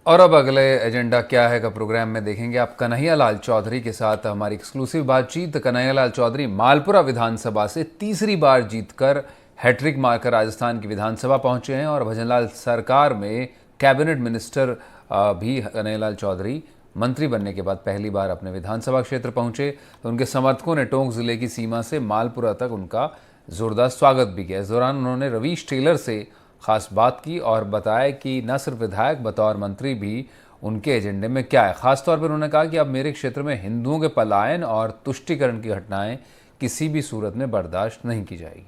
और अब अगले एजेंडा क्या है का प्रोग्राम में देखेंगे आप कन्हैया लाल चौधरी के साथ हमारी एक्सक्लूसिव बातचीत। कन्हैया लाल चौधरी मालपुरा विधानसभा से तीसरी बार जीतकर हैट्रिक मारकर राजस्थान की विधानसभा पहुंचे हैं और भजनलाल सरकार में कैबिनेट मिनिस्टर भी कन्हैया लाल चौधरी मंत्री बनने के बाद पहली बार अपने विधानसभा क्षेत्र पहुंचे तो उनके समर्थकों ने टोंक जिले की सीमा से मालपुरा तक उनका जोरदार स्वागत भी किया। इस दौरान उन्होंने रवीश टेलर से खास बात की और बताया कि न सिर्फ विधायक बतौर मंत्री भी उनके एजेंडे में क्या है। खासतौर पर उन्होंने कहा कि अब मेरे क्षेत्र में हिंदुओं के पलायन और तुष्टीकरण की घटनाएं किसी भी सूरत में बर्दाश्त नहीं की जाएगी।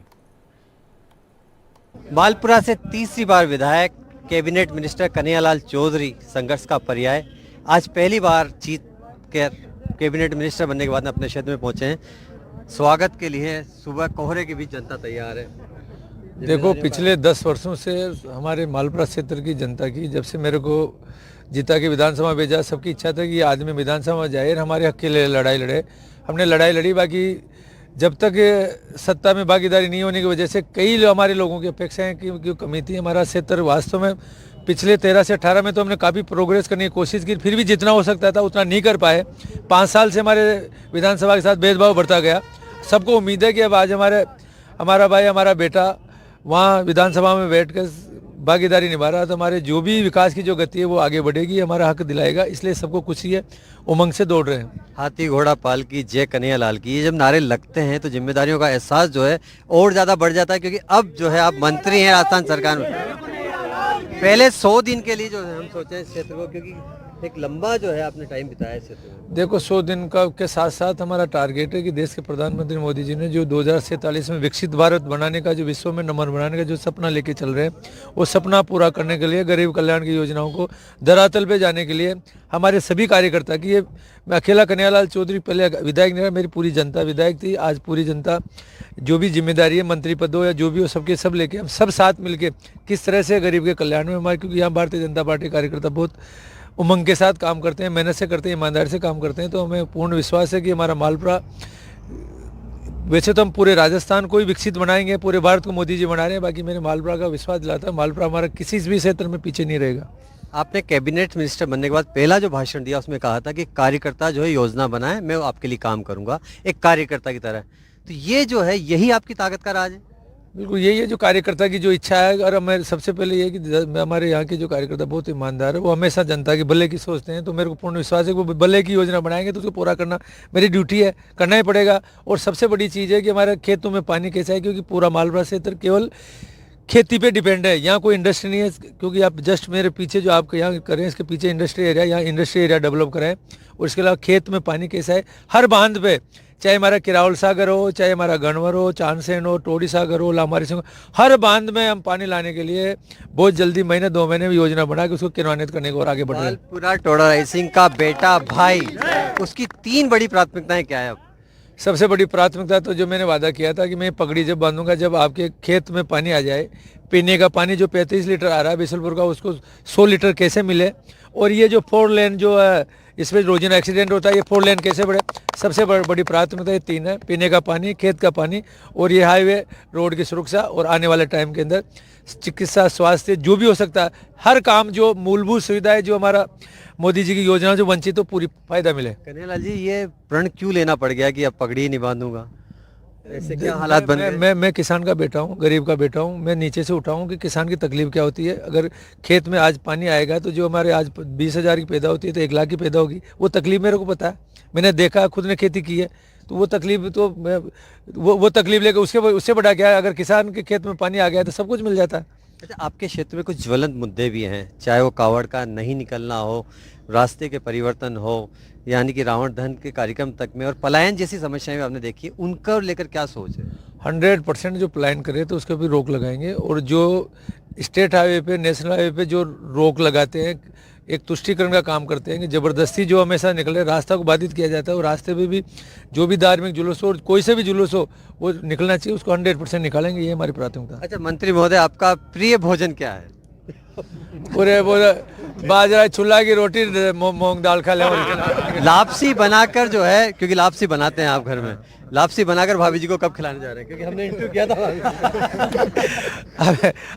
मालपुरा से तीसरी बार विधायक कैबिनेट मिनिस्टर कन्हैया लाल चौधरी संघर्ष का पर्याय आज पहली बार जीत कर कैबिनेट मिनिस्टर बनने के बाद अपने क्षेत्र में पहुंचे हैं। स्वागत के लिए सुबह कोहरे के बीच जनता तैयार है। देखो, पिछले 10 वर्षों से हमारे मालपुरा क्षेत्र की जनता की, जब से मेरे को जीता के विधानसभा भेजा, सबकी इच्छा था कि ये आदमी विधानसभा जाए, हमारे हक के लिए लड़ाई लड़े। हमने लड़ाई लड़ी। बाकी जब तक सत्ता में भागीदारी नहीं होने की वजह से कई हमारे लोगों की अपेक्षाएं की कमी थी। हमारा क्षेत्र वास्तव में पिछले 13 से 18 में तो हमने काफ़ी प्रोग्रेस करने की कोशिश की, फिर भी जितना हो सकता था उतना नहीं कर पाए। 5 साल से हमारे विधानसभा के साथ भेदभाव बढ़ता गया। सबको उम्मीद है कि अब आज हमारा भाई, हमारा बेटा वहाँ विधानसभा में बैठकर भागीदारी निभा रहा, तो हमारे जो भी विकास की जो गति है वो आगे बढ़ेगी, हमारा हक दिलाएगा। इसलिए सबको खुशी है, उमंग से दौड़ रहे हैं। हाथी घोड़ा पाल की जय कन्हैया लाल की, ये जब नारे लगते हैं तो जिम्मेदारियों का एहसास जो है और ज़्यादा बढ़ जाता है, क्योंकि अब जो है आप मंत्री हैं राजस्थान सरकार में। पहले 100 दिन के लिए जो है हम सोचे इस क्षेत्र को, क्योंकि एक लंबा जो है आपने टाइम बिताया इस क्षेत्र में। देखो, 100 दिन का के साथ साथ हमारा टारगेट है कि देश के प्रधानमंत्री मोदी जी ने जो 2047 में विकसित भारत बनाने का, जो विश्व में नंबर बनाने का जो सपना लेके चल रहे हैं, वो सपना पूरा करने के लिए, गरीब कल्याण की योजनाओं को धरातल पे जाने के लिए हमारे सभी कार्यकर्ता की, ये मैं अकेला कन्हैया लाल चौधरी पहले विधायक नहीं रहा, मेरी पूरी जनता विधायक थी। आज पूरी जनता जो भी जिम्मेदारी है, मंत्री पद हो या जो भी हो, सबके सब लेके हम सब साथ मिलके किस तरह से गरीब के कल्याण में हमारे, क्योंकि यहाँ भारतीय जनता पार्टी कार्यकर्ता बहुत उमंग के साथ काम करते हैं, मेहनत से करते हैं, ईमानदारी से काम करते हैं। तो हमें पूर्ण विश्वास है कि हमारा मालपुरा, वैसे तो हम पूरे राजस्थान को ही विकसित बनाएंगे, पूरे भारत को मोदी जी बना रहे हैं, बाकी मेरे मालपुरा का विश्वास दिलाता है मालपुरा हमारा किसी भी क्षेत्र में पीछे नहीं रहेगा। आपने कैबिनेट मिनिस्टर बनने के बाद पहला जो भाषण दिया उसमें कहा था कि कार्यकर्ता जो है योजना बनाए, मैं आपके लिए काम करूंगा एक कार्यकर्ता की तरह। तो ये जो है यही आपकी ताकत का राज है। बिल्कुल यही है जो कार्यकर्ता की जो इच्छा है। और मैं सबसे पहले ये कि हमारे यहाँ के जो कार्यकर्ता बहुत ईमानदार है, वो हमेशा जनता के भले की सोचते हैं। तो मेरे को पूर्ण विश्वास है कि वो भले की योजना बनाएंगे तो उसको पूरा करना मेरी ड्यूटी है, करना ही पड़ेगा। और सबसे बड़ी चीज़ है कि हमारे खेतों में पानी कैसा है, क्योंकि पूरा मालपुरा क्षेत्र केवल खेती पे डिपेंड है। यहाँ कोई इंडस्ट्री नहीं है, क्योंकि आप जस्ट मेरे पीछे जो आपके यहाँ करें, इसके पीछे इंडस्ट्री एरिया, यहाँ इंडस्ट्री एरिया डेवलप कराएं। और इसके अलावा खेत में पानी कैसा है, हर बांध पे, चाहे हमारा किरावल सागर हो, चाहे हमारा गणवर हो, चांदसेन हो, टोडी सागर हो, लामारी सिंह, हर बांध में हम पानी लाने के लिए बहुत जल्दी, महीने 2 महीने में योजना बना के उसको क्रियान्वित करने को और आगे बढ़ रहे हैं। मालपुरा टोडा राय सिंह का बेटा भाई, उसकी 3 बड़ी प्राथमिकताएं क्या है अब? सबसे बड़ी प्राथमिकता तो जो मैंने वादा किया था कि मैं पगड़ी जब बांधूंगा, जब आपके खेत में पानी आ जाए, पीने का पानी जो 35 लीटर आ रहा है बिशलपुर का, उसको 100 लीटर कैसे मिले। और ये जो 4 लेन जो है, इसमें रोजाना एक्सीडेंट होता है, ये 4 लेन कैसे बढ़े। सबसे बड़ी प्राथमिकता ये 3 है, पीने का पानी, खेत का पानी और ये हाईवे रोड की सुरक्षा। और आने वाले टाइम के अंदर चिकित्सा, स्वास्थ्य, जो भी हो सकता है, हर काम जो मूलभूत सुविधा है, जो हमारा मोदी जी की योजना जो वंचित हो, पूरी फायदा मिले। कन्हैया लाल जी, ये प्रण क्यों लेना पड़ गया कि अब पगड़ी नहीं बांधूंगा? ऐसे क्या हालात बन गए? मैं किसान का बेटा हूँ, गरीब का बेटा हूँ। मैं नीचे से उठा हूँ कि किसान की तकलीफ क्या होती है। अगर खेत में आज पानी आएगा तो जो हमारे आज 20,000 की पैदा होती है तो 1 लाख की पैदा होगी। वो तकलीफ मेरे को पता है, मैंने देखा, खुद ने खेती की है। तो वो तकलीफ तो वो तकलीफ लेकर उससे बड़ा क्या है। अगर किसान के खेत में पानी आ गया तो सब कुछ मिल जाता है। अच्छा, आपके क्षेत्र में कुछ ज्वलंत मुद्दे भी हैं, चाहे वो कावड़ का नहीं निकलना हो, रास्ते के परिवर्तन हो, यानी कि रावण दहन के कार्यक्रम तक में, और पलायन जैसी समस्याएं भी आपने देखी, उनका लेकर क्या सोच है? 100% जो प्लान करे तो उसको भी रोक लगाएंगे। और जो स्टेट हाईवे पे, नेशनल हाईवे पे जो रोक लगाते हैं, एक तुष्टीकरण का काम करते हैं कि ज़बरदस्ती जो हमेशा निकले, रास्ता को बाधित किया जाता है। और रास्ते पे भी जो भी धार्मिक जुलूस हो, और कोई से भी जुलूस हो, वो निकलना चाहिए, उसको 100% निकालेंगे। ये हमारी प्राथमिकता। अच्छा मंत्री महोदय, आपका प्रिय भोजन क्या है? पूरे पूरे बाजरा चूल्हा की रोटी मूंग दाल खा ले और लापसी बनाकर जो है, क्योंकि लापसी बनाते हैं आप घर में, लापसी बनाकर भाभी जी को कब खिलाने जा रहे हैं? क्योंकि हमने इंटरव्यू किया था।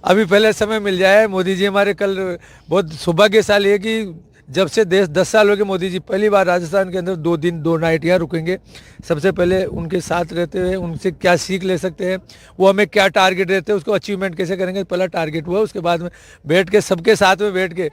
अभी पहले समय मिल जाए। मोदी जी हमारे कल बहुत सौभाग्यशाली है कि जब से देश 10 साल हो गए, मोदी जी पहली बार राजस्थान के अंदर 2 दिन 2 नाइट यहाँ रुकेंगे। सबसे पहले उनके साथ रहते हुए उनसे क्या सीख ले सकते हैं, वो हमें क्या टारगेट रहते हैं, उसको अचीवमेंट कैसे करेंगे, पहला टारगेट हुआ। उसके बाद में बैठ के सबके साथ में बैठ के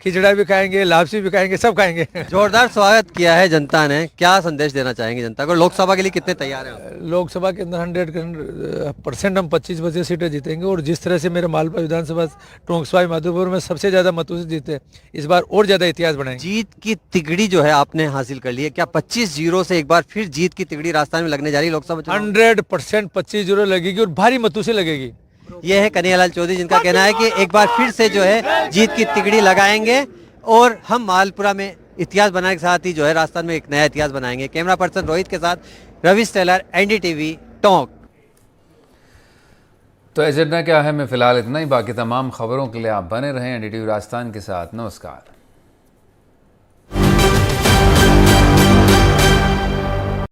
खिचड़ा भी खाएंगे, लापसी भी खाएंगे, सब खाएंगे। जोरदार स्वागत किया है जनता ने, क्या संदेश देना चाहेंगे जनता को? लोकसभा के लिए कितने तैयार हैं आप? लोकसभा के अंदर 100% हम 25 सीटें जीतेंगे। और जिस तरह से मेरे मालपुरा विधानसभा टोंकसवाई माधोपुर में सबसे ज्यादा मतों से जीते, इस बार और ज्यादा इतिहास बनाएंगे। जीत की तिगड़ी जो है आपने हासिल कर ली है, क्या 25-0 से एक बार फिर जीत की तिगड़ी राजस्थान में लगने जा रही है लोकसभा चुनाव? 100% 25-0 लगेगी और भारी मतों से लगेगी। ये है कन्हैयालाल चौधरी, जिनका कहना है कि एक बार फिर से जो है जीत की तिगड़ी लगाएंगे और हम मालपुरा में इतिहास बनाने के साथ ही जो है राजस्थान में एक नया इतिहास बनाएंगे। कैमरा पर्सन रोहित के साथ रवि स्टेलर, NDTV, टोंक। तो एजेंडा क्या है, मैं फिलहाल इतना ही। बाकी तमाम खबरों के लिए आप बने रहें NDTV राजस्थान के साथ। नमस्कार।